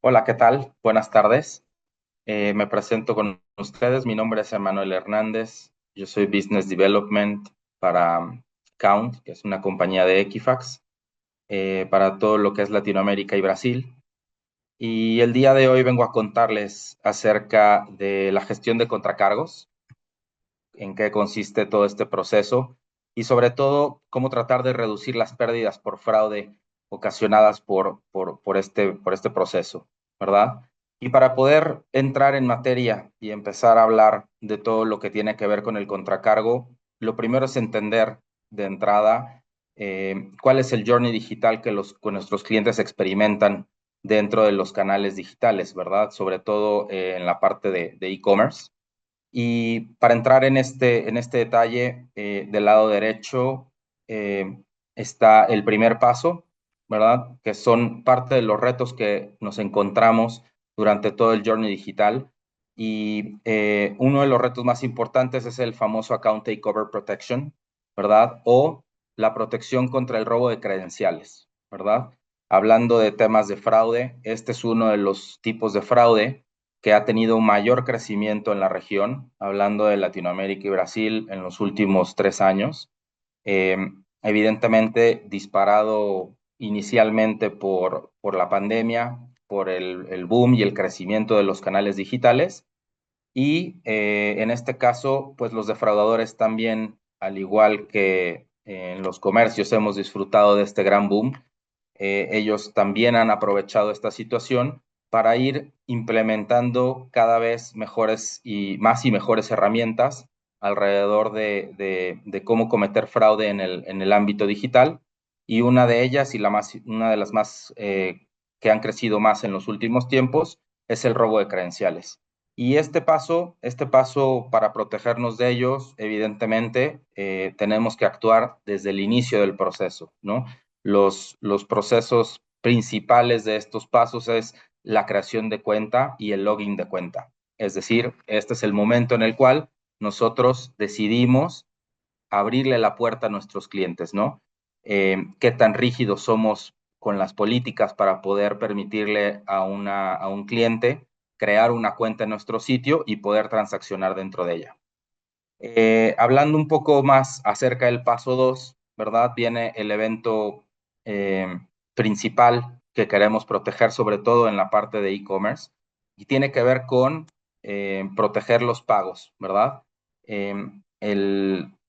Hola, ¿qué tal? Buenas tardes. Me presento con ustedes. Mi nombre es Emanuel Hernández. Yo soy Business Development para Count, que es una compañía de Equifax, para todo lo que es Latinoamérica y Brasil. Y el día de hoy vengo a contarles acerca de la gestión de contracargos, en qué consiste todo este proceso y sobre todo cómo tratar de reducir las pérdidas por fraude ocasionadas por este proceso, ¿verdad? Y para poder entrar en materia y empezar a hablar de todo lo que tiene que ver con el contracargo, lo primero es entender de entrada cuál es el journey digital que nuestros clientes experimentan dentro de los canales digitales, ¿verdad? Sobre todo en la parte de e-commerce. Y para entrar en este detalle, del lado derecho eh, está el primer paso, ¿verdad? Que son parte de los retos que nos encontramos durante todo el journey digital. Y uno de los retos más importantes es el famoso Account Takeover Protection, ¿verdad? O la protección contra el robo de credenciales, ¿verdad? Hablando de temas de fraude, este es uno de los tipos de fraude que ha tenido un mayor crecimiento en la región, hablando de Latinoamérica y Brasil en los últimos 3 años. Eh, Evidentemente disparado inicialmente por la pandemia, por el boom y el crecimiento de los canales digitales. Y en este caso, pues los defraudadores también, al igual que en los comercios hemos disfrutado de este gran boom, ellos también han aprovechado esta situación para ir implementando cada vez mejores y mejores herramientas alrededor de cómo cometer fraude en el ámbito digital. Y una de ellas, una de las más que han crecido más en los últimos tiempos, es el robo de credenciales. Y este paso para protegernos de ellos, evidentemente, tenemos que actuar desde el inicio del proceso, ¿no? Los procesos principales de estos pasos es la creación de cuenta y el login de cuenta. Es decir, este es el momento en el cual nosotros decidimos abrirle la puerta a nuestros clientes, ¿no? Qué tan rígidos somos con las políticas para poder permitirle a un cliente crear una cuenta en nuestro sitio y poder transaccionar dentro de ella. Hablando un poco más acerca del paso 2, ¿verdad? Viene el evento eh, principal que queremos proteger, sobre todo en la parte de e-commerce, y tiene que ver con proteger los pagos, ¿verdad?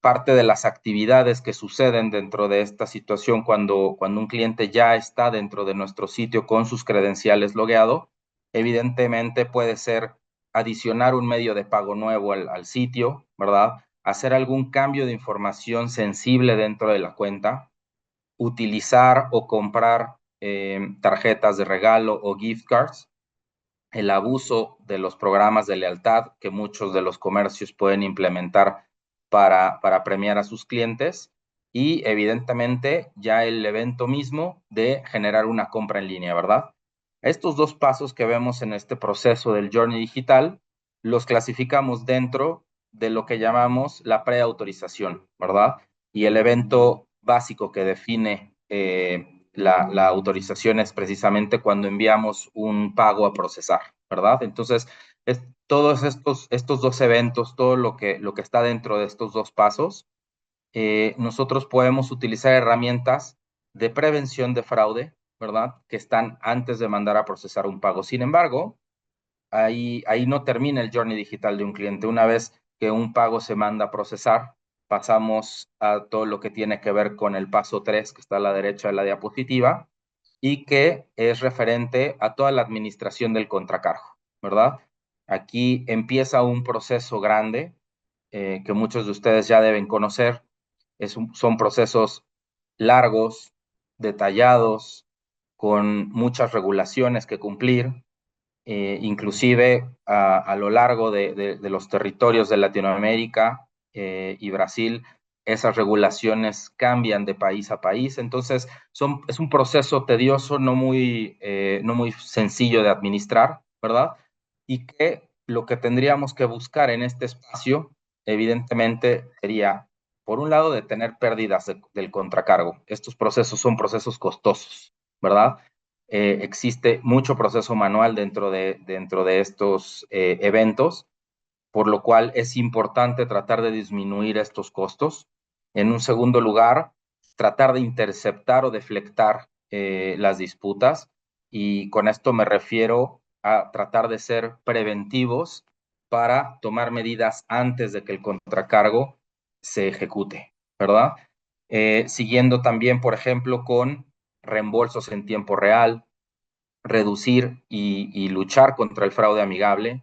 Parte de las actividades que suceden dentro de esta situación cuando un cliente ya está dentro de nuestro sitio con sus credenciales logueado, evidentemente puede ser adicionar un medio de pago nuevo al sitio, ¿verdad? Hacer algún cambio de información sensible dentro de la cuenta, utilizar o comprar tarjetas de regalo o gift cards, el abuso de los programas de lealtad que muchos de los comercios pueden implementar para premiar a sus clientes y evidentemente ya el evento mismo de generar una compra en línea, ¿verdad? Estos dos pasos que vemos en este proceso del journey digital los clasificamos dentro de lo que llamamos la preautorización, ¿verdad? Y el evento básico que define la autorización es precisamente cuando enviamos un pago a procesar, ¿verdad? Entonces, todos estos dos eventos, todo lo que está dentro de estos dos pasos, nosotros podemos utilizar herramientas de prevención de fraude, ¿verdad? Que están antes de mandar a procesar un pago. Sin embargo, ahí no termina el journey digital de un cliente. Una vez que un pago se manda a procesar, pasamos a todo lo que tiene que ver con el paso 3, que está a la derecha de la diapositiva, y que es referente a toda la administración del contracargo, ¿verdad? Aquí empieza un proceso grande que muchos de ustedes ya deben conocer. Son procesos largos, detallados, con muchas regulaciones que cumplir, inclusive a lo largo de los territorios de Latinoamérica y Brasil, esas regulaciones cambian de país a país. Entonces, es un proceso tedioso, no muy sencillo de administrar, ¿verdad? Y que lo que tendríamos que buscar en este espacio, evidentemente, sería, por un lado, detener pérdidas del contracargo. Estos procesos son procesos costosos, ¿verdad? existe mucho proceso manual dentro de estos eventos, por lo cual es importante tratar de disminuir estos costos. En un segundo lugar, tratar de interceptar o deflectar las disputas, y con esto me refiero a tratar de ser preventivos para tomar medidas antes de que el contracargo se ejecute, ¿verdad? Siguiendo también, por ejemplo, con reembolsos en tiempo real, reducir y luchar contra el fraude amigable,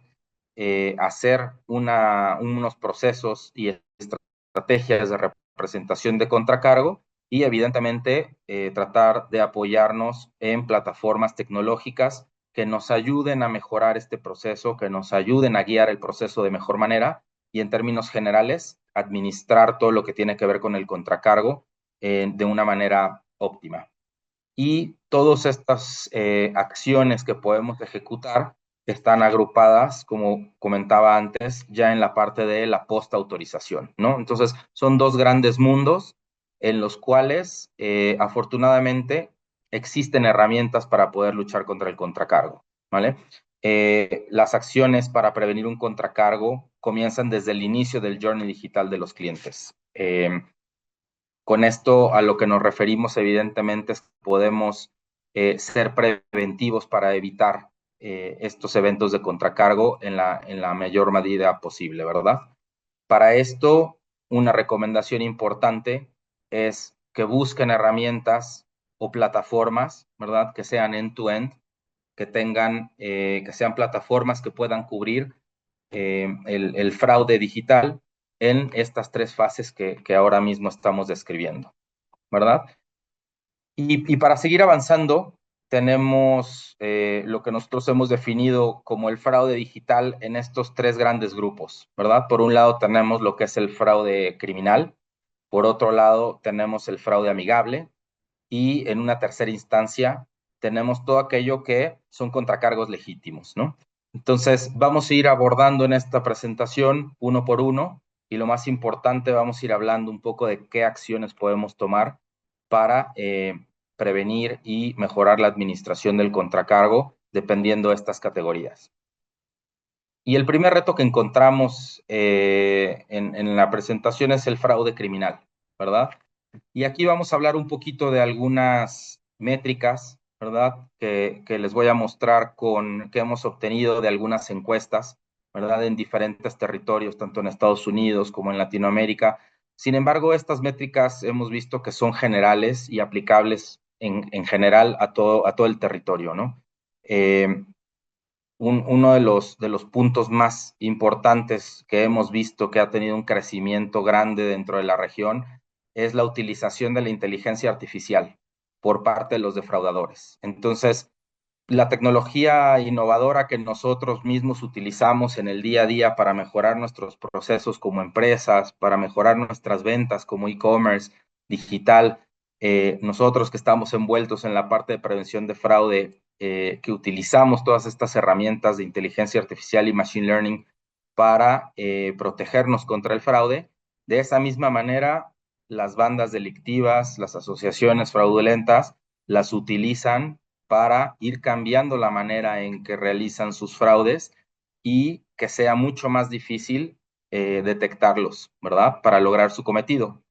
hacer unos procesos y estrategias de representación de contracargo y evidentemente tratar de apoyarnos en plataformas tecnológicas que nos ayuden a mejorar este proceso, que nos ayuden a guiar el proceso de mejor manera y en términos generales administrar todo lo que tiene que ver con el contracargo de una manera óptima. Y todas estas acciones que podemos ejecutar están agrupadas, como comentaba antes, ya en la parte de la post-autorización, ¿no? Entonces, son dos grandes mundos en los cuales, afortunadamente, existen herramientas para poder luchar contra el contracargo, ¿vale? Las acciones para prevenir un contracargo comienzan desde el inicio del journey digital de los clientes. Con esto a lo que nos referimos, evidentemente, es que podemos ser preventivos para evitar estos eventos de contracargo en la mayor medida posible, ¿verdad? Para esto, una recomendación importante es que busquen herramientas o plataformas, ¿verdad? Que sean end-to-end, que tengan, que sean plataformas que puedan cubrir el fraude digital en estas tres fases que ahora mismo estamos describiendo, ¿verdad? Y para seguir avanzando, tenemos lo que nosotros hemos definido como el fraude digital en estos tres grandes grupos, ¿verdad? Por un lado tenemos lo que es el fraude criminal, por otro lado tenemos el fraude amigable y en una tercera instancia tenemos todo aquello que son contracargos legítimos, ¿no? Entonces, vamos a ir abordando en esta presentación uno por uno y lo más importante, vamos a ir hablando un poco de qué acciones podemos tomar para prevenir y mejorar la administración del contracargo dependiendo de estas categorías. Y el primer reto que encontramos en la presentación es el fraude criminal, ¿verdad? Y aquí vamos a hablar un poquito de algunas métricas, ¿verdad? Que les voy a mostrar que hemos obtenido de algunas encuestas, ¿verdad? En diferentes territorios, tanto en Estados Unidos como en Latinoamérica. Sin embargo, estas métricas hemos visto que son generales y aplicables en general a todo el territorio, ¿no? Uno de los puntos más importantes que hemos visto que ha tenido un crecimiento grande dentro de la región es la utilización de la inteligencia artificial por parte de los defraudadores. Entonces, la tecnología innovadora que nosotros mismos utilizamos en el día a día para mejorar nuestros procesos como empresas, para mejorar nuestras ventas como e-commerce digital, nosotros que estamos envueltos en la parte de prevención de fraude, que utilizamos todas estas herramientas de inteligencia artificial y machine learning para protegernos contra el fraude, de esa misma manera, las bandas delictivas, las asociaciones fraudulentas, las utilizan para ir cambiando la manera en que realizan sus fraudes y que sea mucho más difícil detectarlos, ¿verdad? Para lograr su cometido.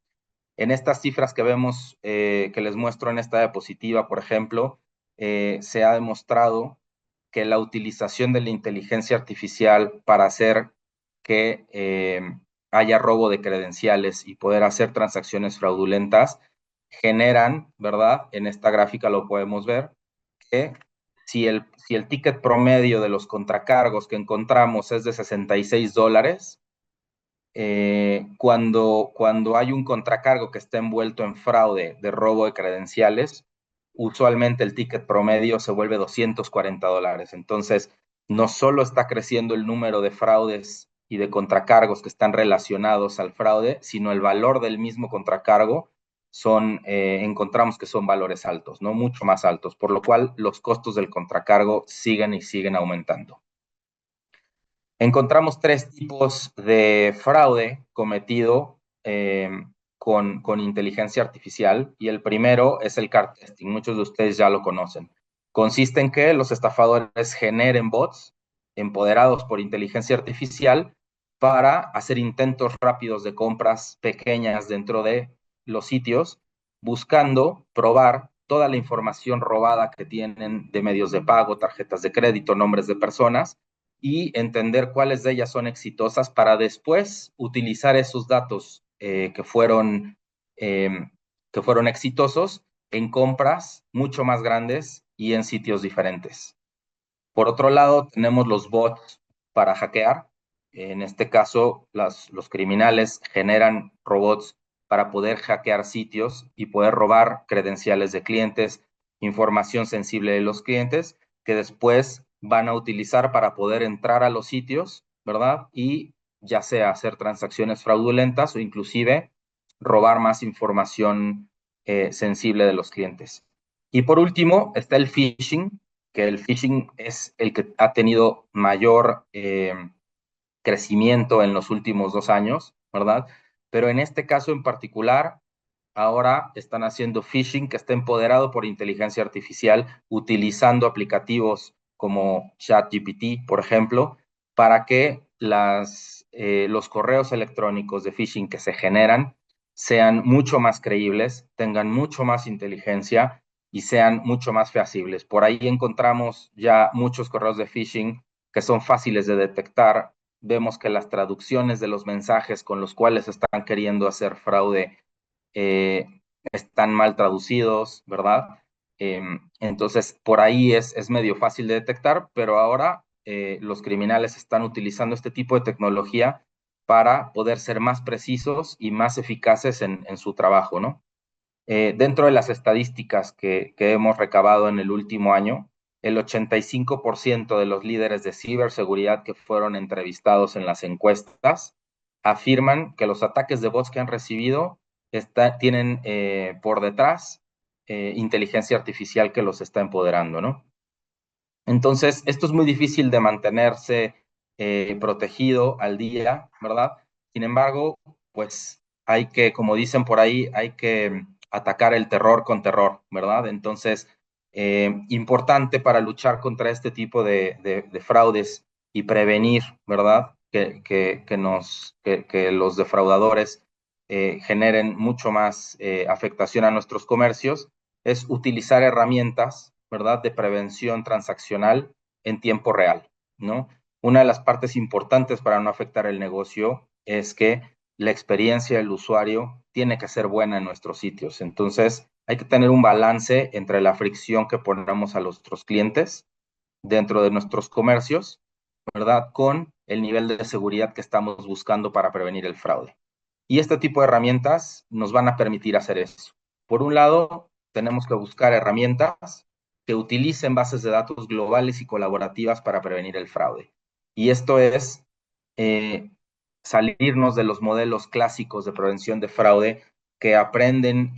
En estas cifras que vemos, que les muestro en esta diapositiva, por ejemplo, se ha demostrado que la utilización de la inteligencia artificial para hacer que haya robo de credenciales y poder hacer transacciones fraudulentas generan, ¿verdad? En esta gráfica lo podemos ver, que si el ticket promedio de los contracargos que encontramos es de $66, cuando hay un contracargo que está envuelto en fraude de robo de credenciales, usualmente el ticket promedio se vuelve $240. Entonces, no solo está creciendo el número de fraudes y de contracargos que están relacionados al fraude, sino el valor del mismo contracargo encontramos que son valores altos, no mucho más altos, por lo cual los costos del contracargo siguen y siguen aumentando. Encontramos tres tipos de fraude cometido con inteligencia artificial y el primero es el card testing. Muchos de ustedes ya lo conocen. Consiste en que los estafadores generen bots empoderados por inteligencia artificial para hacer intentos rápidos de compras pequeñas dentro de los sitios, buscando probar toda la información robada que tienen de medios de pago, tarjetas de crédito, nombres de personas, y entender cuáles de ellas son exitosas para después utilizar esos datos que fueron exitosos en compras mucho más grandes y en sitios diferentes. Por otro lado, tenemos los bots para hackear. En este caso, los criminales generan robots para poder hackear sitios y poder robar credenciales de clientes, información sensible de los clientes, que después van a utilizar para poder entrar a los sitios, ¿verdad? Y ya sea hacer transacciones fraudulentas o inclusive robar más información sensible de los clientes. Y por último, está el phishing, que el phishing es el que ha tenido mayor crecimiento en los últimos 2 años, ¿verdad? Pero en este caso en particular, ahora están haciendo phishing que está empoderado por inteligencia artificial, utilizando aplicativos como ChatGPT, por ejemplo, para que los correos electrónicos de phishing que se generan sean mucho más creíbles, tengan mucho más inteligencia y sean mucho más feasibles. Por ahí encontramos ya muchos correos de phishing que son fáciles de detectar. Vemos que las traducciones de los mensajes con los cuales están queriendo hacer fraude eh, están mal traducidos, ¿verdad? Entonces, por ahí es medio fácil de detectar, pero ahora los criminales están utilizando este tipo de tecnología para poder ser más precisos y más eficaces en su trabajo, ¿no? Dentro de las estadísticas que hemos recabado en el último año, el 85% de los líderes de ciberseguridad que fueron entrevistados en las encuestas afirman que los ataques de bots que han recibido tienen por detrás inteligencia artificial que los está empoderando, ¿no? Entonces, esto es muy difícil de mantenerse protegido al día, ¿verdad? Sin embargo, pues hay que, como dicen por ahí, hay que atacar el terror con terror, ¿verdad? Entonces, importante para luchar contra este tipo de fraudes y prevenir, ¿verdad? Que los defraudadores generen mucho más afectación a nuestros comercios, es utilizar herramientas, ¿verdad?, de prevención transaccional en tiempo real, ¿no? Una de las partes importantes para no afectar el negocio es que la experiencia del usuario tiene que ser buena en nuestros sitios. Entonces, hay que tener un balance entre la fricción que ponemos a nuestros clientes dentro de nuestros comercios, ¿verdad?, con el nivel de seguridad que estamos buscando para prevenir el fraude. Y este tipo de herramientas nos van a permitir hacer eso. Por un lado, tenemos que buscar herramientas que utilicen bases de datos globales y colaborativas para prevenir el fraude. Y esto es eh, salirnos de los modelos clásicos de prevención de fraude que aprenden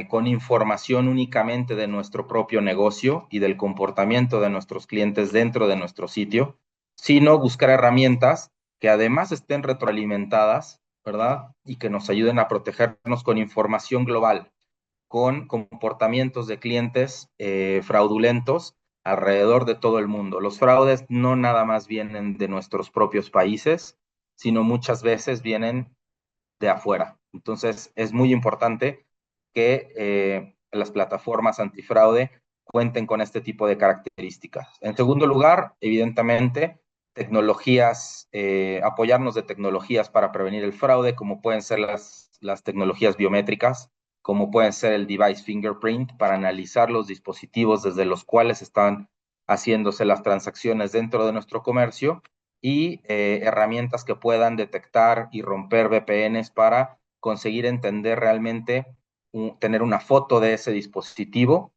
con información únicamente de nuestro propio negocio y del comportamiento de nuestros clientes dentro de nuestro sitio, sino buscar herramientas que además estén retroalimentadas, ¿verdad? Y que nos ayuden a protegernos con información global, con comportamientos de clientes fraudulentos alrededor de todo el mundo. Los fraudes no nada más vienen de nuestros propios países, sino muchas veces vienen de afuera. Entonces, es muy importante que las plataformas antifraude cuenten con este tipo de características. En segundo lugar, evidentemente, tecnologías, apoyarnos de tecnologías para prevenir el fraude, como pueden ser las tecnologías biométricas, como pueden ser el device fingerprint, para analizar los dispositivos desde los cuales están haciéndose las transacciones dentro de nuestro comercio, y herramientas que puedan detectar y romper VPNs para conseguir entender realmente, tener una foto de ese dispositivo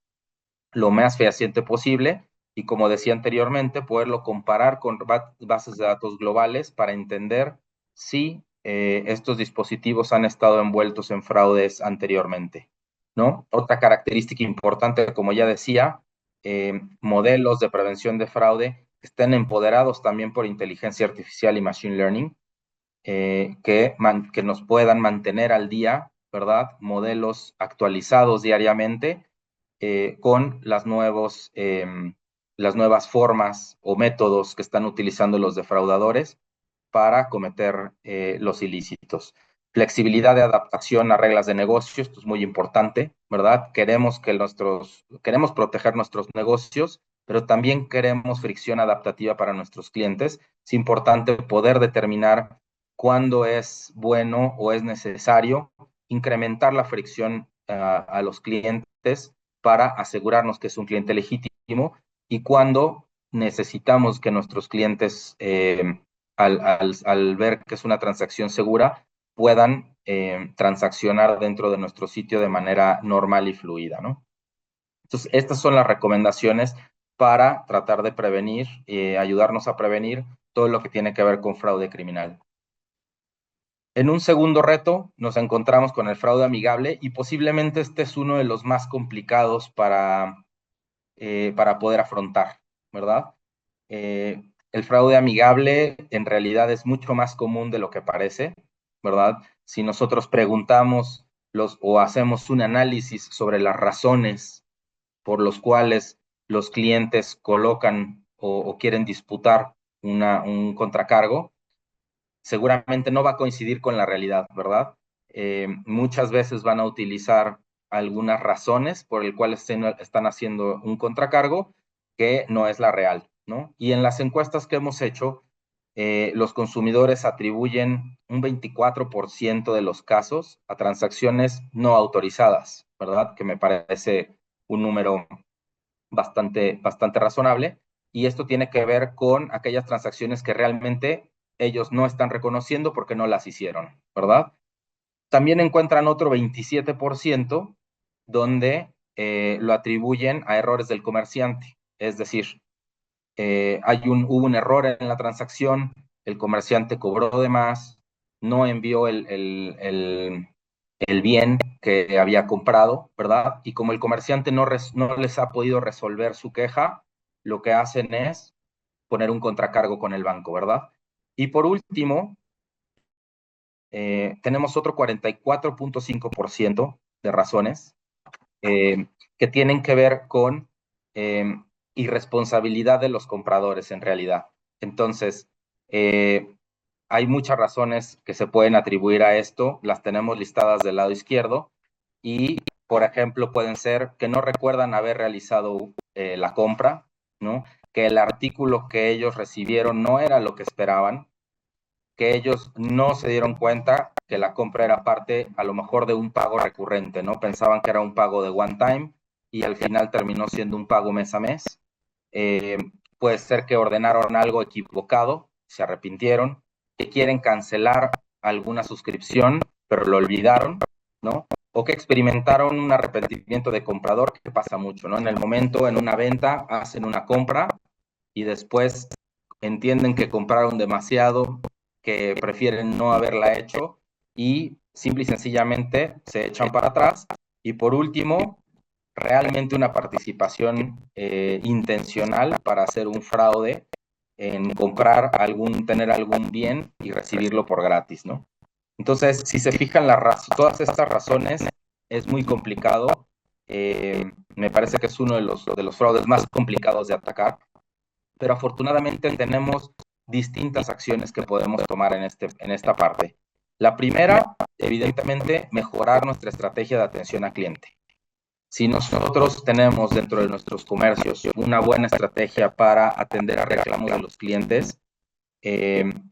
lo más fehaciente posible y, como decía anteriormente, poderlo comparar con bases de datos globales para entender si estos dispositivos han estado envueltos en fraudes anteriormente, ¿no? Otra característica importante, como ya decía, modelos de prevención de fraude estén empoderados también por inteligencia artificial y machine learning, que nos puedan mantener al día, ¿verdad? Modelos actualizados diariamente con las nuevas formas o métodos que están utilizando los defraudadores para cometer los ilícitos. Flexibilidad de adaptación a reglas de negocio, esto es muy importante, ¿verdad? Queremos proteger nuestros negocios, pero también queremos fricción adaptativa para nuestros clientes. Es importante poder determinar cuándo es bueno o es necesario incrementar la fricción a los clientes para asegurarnos que es un cliente legítimo y cuándo necesitamos que nuestros clientes, al ver que es una transacción segura, puedan transaccionar dentro de nuestro sitio de manera normal y fluida, ¿no? Entonces, estas son las recomendaciones para tratar de prevenir, ayudarnos a prevenir todo lo que tiene que ver con fraude criminal. En un segundo reto nos encontramos con el fraude amigable y posiblemente este es uno de los más complicados para poder afrontar, ¿verdad? El fraude amigable en realidad es mucho más común de lo que parece, ¿verdad? Si nosotros preguntamos o hacemos un análisis sobre las razones por los cuales los clientes colocan o quieren disputar un contracargo, seguramente no va a coincidir con la realidad, ¿verdad? Muchas veces van a utilizar algunas razones por el cual están haciendo un contracargo que no es la real, ¿no? Y en las encuestas que hemos hecho, los consumidores atribuyen un 24% de los casos a transacciones no autorizadas, ¿verdad? Que me parece un número bastante razonable. Y esto tiene que ver con aquellas transacciones que realmente ellos no están reconociendo porque no las hicieron, ¿verdad? También encuentran otro 27% donde lo atribuyen a errores del comerciante. Es decir, hubo un error en la transacción, el comerciante cobró de más, no envió el bien que había comprado, ¿verdad? Y como el comerciante no les ha podido resolver su queja, lo que hacen es poner un contracargo con el banco, ¿verdad? Y por último, tenemos otro 44.5% de razones que tienen que ver con irresponsabilidad de los compradores en realidad. Entonces, hay muchas razones que se pueden atribuir a esto, las tenemos listadas del lado izquierdo y, por ejemplo, pueden ser que no recuerdan haber realizado la compra, ¿no? Que el artículo que ellos recibieron no era lo que esperaban, que ellos no se dieron cuenta que la compra era parte a lo mejor de un pago recurrente, ¿no? Pensaban que era un pago de one time y al final terminó siendo un pago mes a mes. Puede ser que ordenaron algo equivocado, se arrepintieron, que quieren cancelar alguna suscripción, pero lo olvidaron, ¿no? O que experimentaron un arrepentimiento de comprador, que pasa mucho, ¿no? En el momento, en una venta, hacen una compra y después entienden que compraron demasiado, que prefieren no haberla hecho y simple y sencillamente se echan para atrás. Y por último, realmente una participación intencional para hacer un fraude en comprar tener algún bien y recibirlo por gratis, ¿no? Entonces, si se fijan todas estas razones, es muy complicado. Me parece que es uno de los fraudes más complicados de atacar, pero afortunadamente tenemos distintas acciones que podemos tomar en esta parte. La primera, evidentemente, mejorar nuestra estrategia de atención al cliente. Si nosotros tenemos dentro de nuestros comercios una buena estrategia para atender a reclamos de los clientes,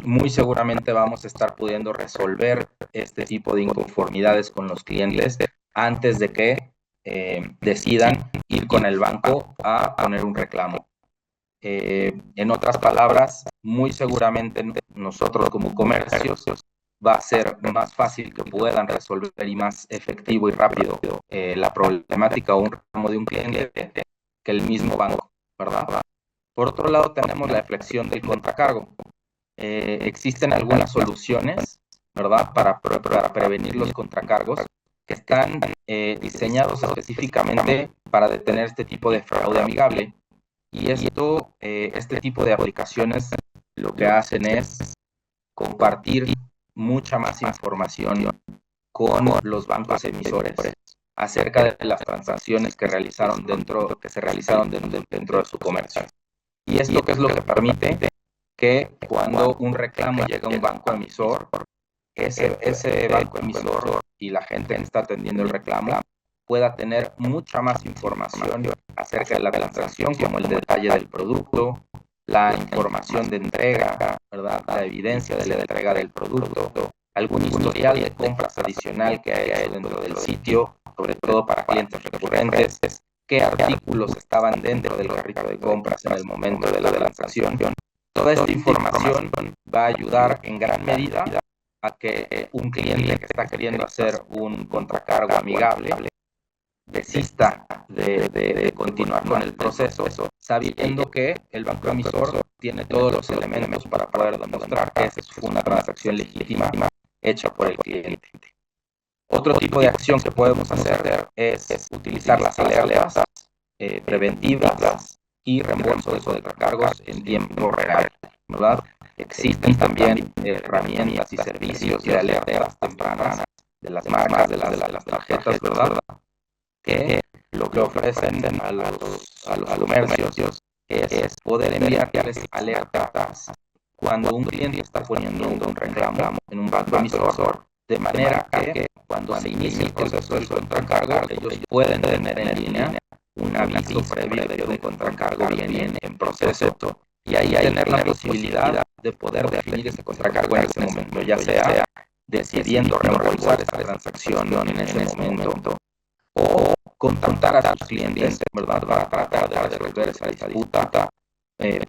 muy seguramente vamos a estar pudiendo resolver este tipo de inconformidades con los clientes antes de que decidan ir con el banco a poner un reclamo. En otras palabras, muy seguramente nosotros como comercios va a ser más fácil que puedan resolver y más efectivo y rápido la problemática o un reclamo de un cliente que el mismo banco, ¿verdad? Por otro lado, tenemos la flexión del contracargo. Existen algunas soluciones, ¿verdad?, para prevenir los contracargos que están diseñados específicamente para detener este tipo de fraude amigable. Y este tipo de aplicaciones lo que hacen es compartir mucha más información con los bancos emisores acerca de las transacciones que se realizaron dentro de su comercio. ¿Y esto qué es lo que permite? Que cuando un reclamo llega a un banco emisor, ese banco emisor y la gente que está atendiendo el reclamo pueda tener mucha más información acerca de la transacción, como el detalle del producto, la información de entrega, ¿verdad? La evidencia de la entrega del producto, algún historial de compras adicional que haya hecho dentro del sitio, sobre todo para clientes recurrentes, qué artículos estaban dentro del carrito de compras en el momento de la transacción. Toda esta información va a ayudar en gran medida a que un cliente que está queriendo hacer un contracargo amigable desista de continuar con el proceso, sabiendo que el banco emisor tiene todos los elementos para poder demostrar que esa fue una transacción legítima hecha por el cliente. Otro tipo de acción que podemos hacer es utilizar las alertas preventivas y reembolso de recargos en tiempo real, ¿verdad? Existen también herramientas y servicios de alertas tempranas de las marcas, de las tarjetas, ¿verdad? Que lo que ofrecen a los comercios es poder enviarles alertas cuando un cliente está poniendo un reclamo en un banco emisor, de manera que cuando se inicie el proceso del contracargo, ellos pueden tener en línea un aviso previo de que un contracargo viene en proceso y ahí tener la posibilidad de poder definir ese contracargo en ese momento, ya sea decidiendo reembolsar esa transacción en ese momento o contactar a sus clientes, ¿verdad? Para tratar de resolver esa disputa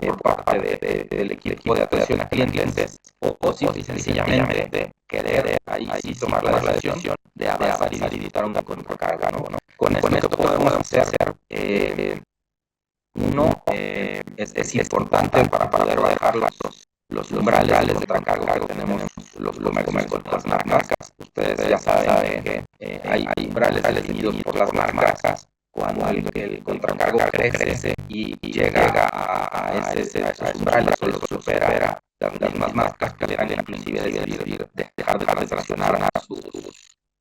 por parte del equipo de atención a clientes, o sencillamente querer ahí sí tomar la decisión de avanzar y editar una contracarga, ¿no? Con esto podemos hacer, es importante para poder bajar los umbrales de contracargo que tenemos los comercios con las marcas. Ustedes ya saben que hay umbrales definidos por las marcas. Cuando el contracargo crece y llega a esos umbrales o los supera, las mismas marcas pudieran inclusive dejar de transaccionar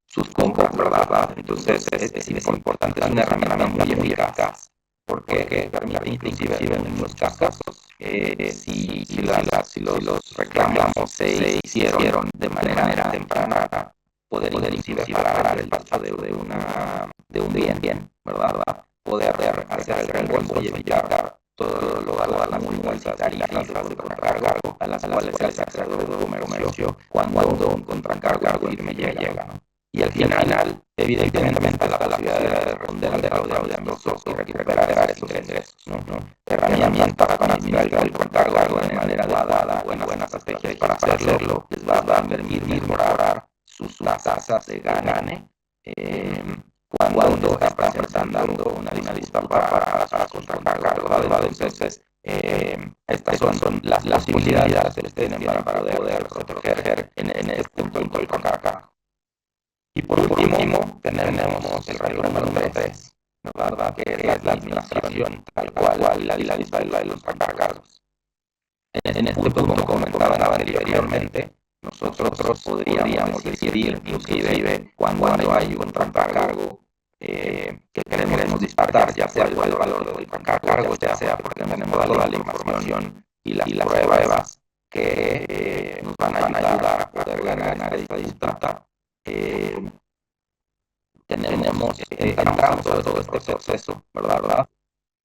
sus compras, ¿verdad? Entonces es importante, es una herramienta muy eficaz, porque permite inclusive en muchos casos, si los reclamos se hicieron de manera temprana, poder inclusive parar el paso de un bien, ¿verdad? Poder hacer el reembolso y evitar todas las multas tarifas de contracargo a las cuales se hace acreedor del comercio cuando un contracargo firme llega, ¿no? Y al final, evidentemente, la posibilidad de responder al fraude amistoso y recuperar esos ingresos, ¿no? Herramientas para administrar el contracargo de manera adecuada, buenas estrategias para hacerlo, les va a permitir mejorar sus tasas de gane cuando está presentando una disputa para contracargo, ¿verdad? Entonces, estas son las posibilidades que ustedes tienen para poder proteger en este punto del contracargo. Y por último, tenemos el reto número 3, ¿verdad? Que es la administración tal cual y la disciplina de los contracargos. En este punto, como comentaba anteriormente, nosotros podríamos decidir, inclusive, cuando hay un contracargo que queremos disparar, ya sea por el valor del contracargo, ya sea porque tenemos toda la información y las pruebas que nos van a ayudar a poder ganar esta disputa. Entramos sobre todo este proceso, ¿verdad?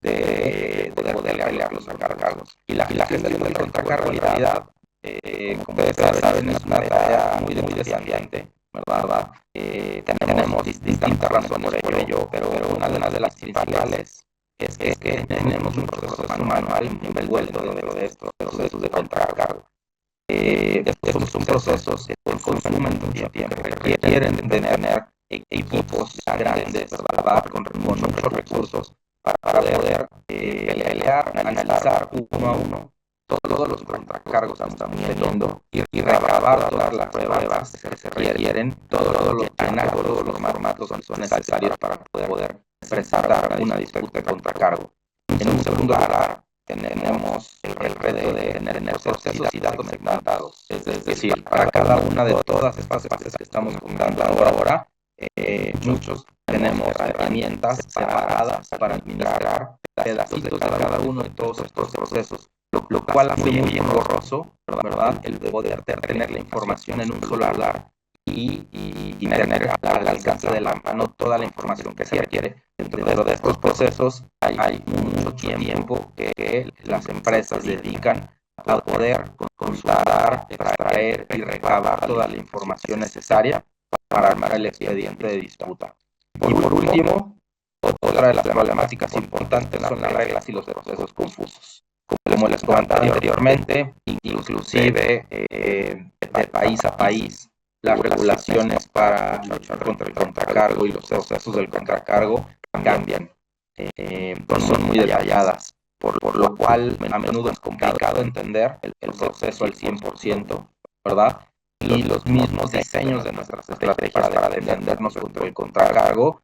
De poder pelear los contracargos. Y la gestión del contracargo en realidad, como ustedes saben, es una tarea muy desafiante, ¿verdad? Tenemos distintas razones por ello, pero una de las principales es que tenemos un proceso manual envuelto dentro de estos procesos de contracargo. Estos son procesos que consumen mucho tiempo, que requieren tener equipos grandes, ¿verdad? Con muchos recursos para poder pelear, analizar uno a uno todos los contracargos que estamos teniendo y recabar todas las pruebas que se requieren, todos los formatos que son necesarios para poder presentar una disputa de contracargo. En un segundo lugar, tenemos el reto de tener procesos y datos segmentados. Es decir, para cada una de todas estas fases que estamos contando ahora, muchos tenemos herramientas separadas para administrar pedacitos de cada uno de todos estos procesos, lo cual hace muy engorroso, ¿verdad? El poder tener la información en un solo lugar y tener al alcance de la mano toda la información que se requiere. Dentro de estos procesos hay mucho tiempo que las empresas dedican a poder consultar, extraer y recabar toda la información necesaria para armar el expediente de disputa. Y por último, otra de las problemáticas importantes son las reglas y los procesos confusos. Como les comentaba anteriormente, inclusive de país a país, las regulaciones para luchar contra el contracargo y los procesos del contracargo cambian, son muy detalladas, por lo cual a menudo es complicado entender el proceso al 100%, ¿verdad? Y los mismos diseños de nuestras estrategias para defendernos contra el contracargo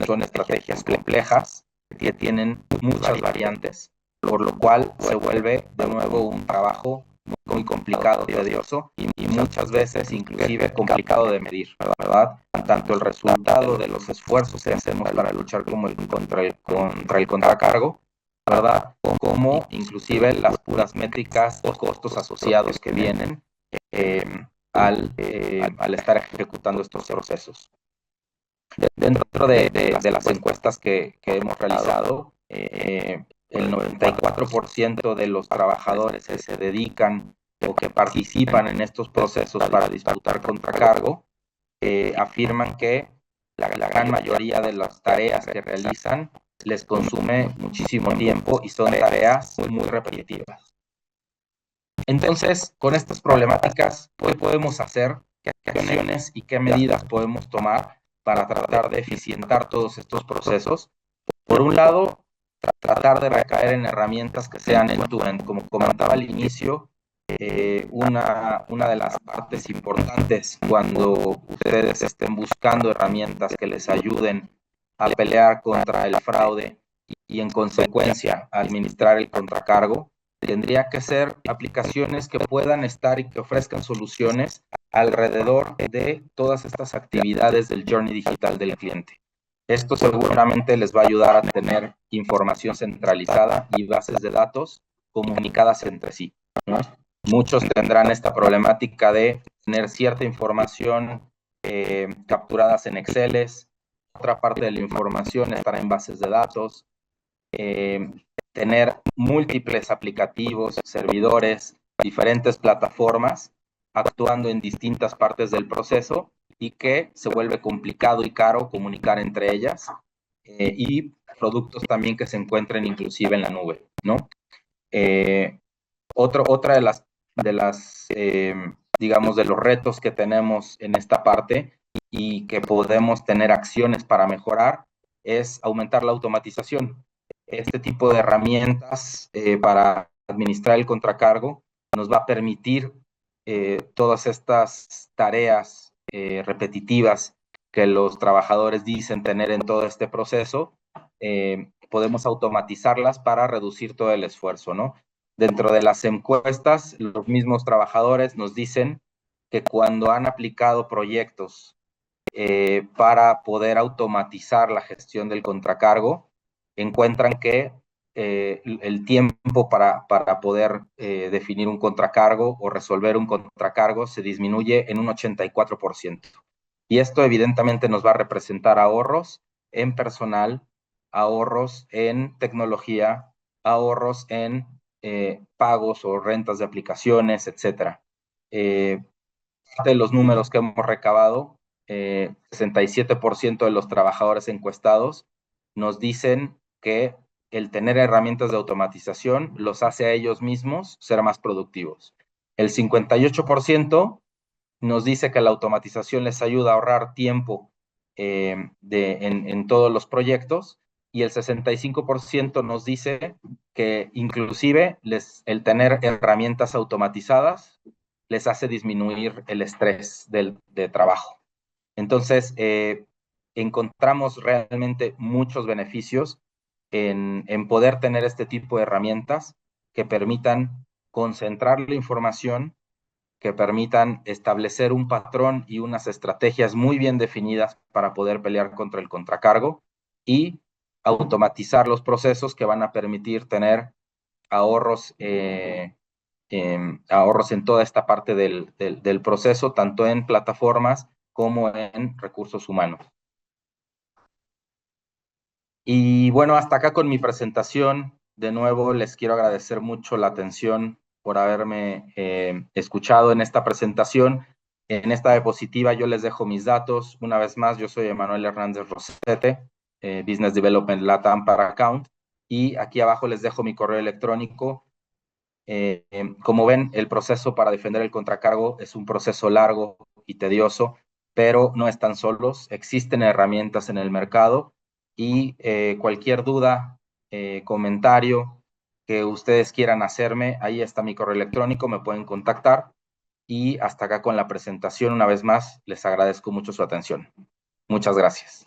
son estrategias complejas que tienen muchas variantes, por lo cual se vuelve de nuevo un trabajo muy complicado, tedioso y muchas veces inclusive complicado de medir, ¿verdad? Tanto el resultado de los esfuerzos que hacemos para luchar contra el contracargo, ¿verdad? Como inclusive las puras métricas o costos asociados que vienen al estar ejecutando estos procesos. Dentro de las encuestas que hemos realizado, el 94% de los trabajadores que se dedican o que participan en estos procesos para disputar contracargo afirman que la gran mayoría de las tareas que realizan les consume muchísimo tiempo y son tareas muy repetitivas. Entonces, con estas problemáticas, ¿qué podemos hacer? ¿Qué acciones y qué medidas podemos tomar para tratar de eficientar todos estos procesos? Por un lado, tratar de recaer en herramientas que sean end-to-end. Como comentaba al inicio, una de las partes importantes cuando ustedes estén buscando herramientas que les ayuden a pelear contra el fraude y en consecuencia a administrar el contracargo, tendría que ser aplicaciones que puedan estar y que ofrezcan soluciones alrededor de todas estas actividades del journey digital del cliente. Esto seguramente les va a ayudar a tener información centralizada y bases de datos comunicadas entre sí, ¿no? Muchos tendrán esta problemática de tener cierta información capturadas en Excel, otra parte de la información estará en bases de datos, tener múltiples aplicativos, servidores, diferentes plataformas actuando en distintas partes del proceso y que se vuelve complicado y caro comunicar entre ellas y productos también que se encuentren inclusive en la nube, ¿no? Otra de las digamos, de los retos que tenemos en esta parte y que podemos tener acciones para mejorar es aumentar la automatización. Este tipo de herramientas para administrar el contracargo nos va a permitir todas estas tareas repetitivas que los trabajadores dicen tener en todo este proceso, podemos automatizarlas para reducir todo el esfuerzo, ¿no? Dentro de las encuestas, los mismos trabajadores nos dicen que cuando han aplicado proyectos para poder automatizar la gestión del contracargo, encuentran que el tiempo para poder definir un contracargo o resolver un contracargo se disminuye en un 84%. Y esto evidentemente nos va a representar ahorros en personal, ahorros en tecnología, ahorros en pagos o rentas de aplicaciones, etcétera. Parte de los números que hemos recabado, 67% de los trabajadores encuestados nos dicen que el tener herramientas de automatización los hace a ellos mismos ser más productivos. El 58% nos dice que la automatización les ayuda a ahorrar tiempo en todos los proyectos y el 65% nos dice que inclusive el tener herramientas automatizadas les hace disminuir el estrés de trabajo. Entonces, encontramos realmente muchos beneficios en poder tener este tipo de herramientas que permitan concentrar la información, que permitan establecer un patrón y unas estrategias muy bien definidas para poder pelear contra el contracargo y automatizar los procesos que van a permitir tener ahorros, ahorros en toda esta parte del proceso, tanto en plataformas como en recursos humanos. Y bueno, hasta acá con mi presentación. De nuevo, les quiero agradecer mucho la atención por haberme escuchado en esta presentación. En esta diapositiva yo les dejo mis datos. Una vez más, yo soy Emanuel Hernández Rosete, Business Development Latam para Account. Y aquí abajo les dejo mi correo electrónico. Como ven, el proceso para defender el contracargo es un proceso largo y tedioso, pero no están solos. Existen herramientas en el mercado y cualquier duda, comentario que ustedes quieran hacerme, ahí está mi correo electrónico, me pueden contactar. Y hasta acá con la presentación, una vez más, les agradezco mucho su atención. Muchas gracias.